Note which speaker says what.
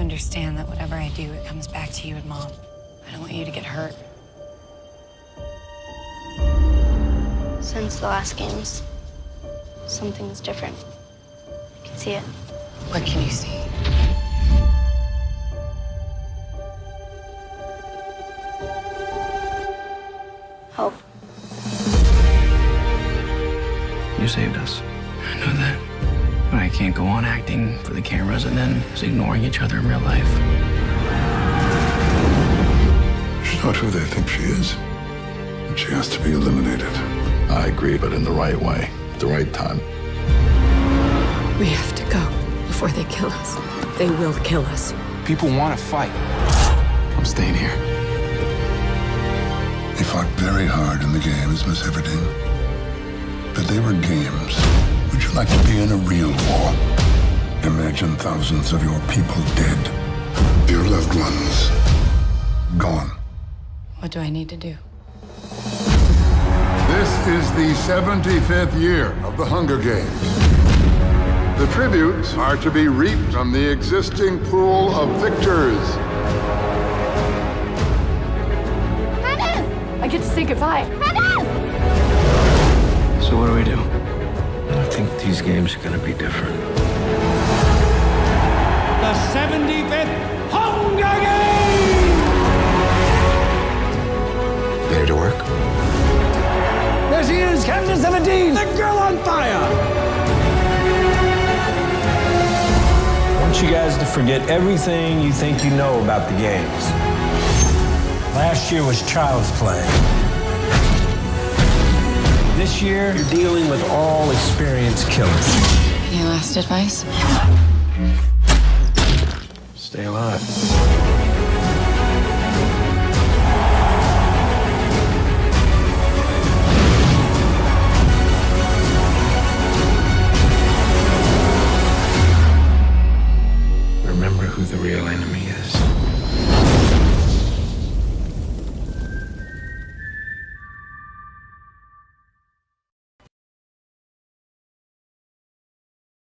Speaker 1: understand that whatever I do, it comes back to you and Mom. I don't want you to get hurt.
Speaker 2: Since the last games, something's different. I can see it.
Speaker 1: What can you see?
Speaker 2: Hope.
Speaker 3: You saved us. I know that. But I can't go on acting for the cameras and then just ignoring each other in real life.
Speaker 4: She's not who they think she is. And she has to be eliminated. I agree, but in the right way, at the right time.
Speaker 5: We have to go before they kill us. They will kill us.
Speaker 6: People want to fight. I'm staying here.
Speaker 4: They fought very hard in the games, Miss Everdeen. But they were games. Would you like to be in a real war? Imagine thousands of your people dead. Your loved ones gone.
Speaker 1: What do I need to do?
Speaker 4: This is the 75th year of the Hunger Games. The tributes are to be reaped from the existing pool of victors.
Speaker 5: I get to say goodbye.
Speaker 3: So what do we do?
Speaker 7: I think these games are going to be different.
Speaker 8: The 75th Hunger Games!
Speaker 7: Ready to work?
Speaker 8: There she is, Katniss Everdeen, the girl on fire!
Speaker 9: I want you guys to forget everything you think you know about the games. Last year was child's play. This year, you're dealing with all experienced killers.
Speaker 1: Any last advice?
Speaker 7: Stay alive.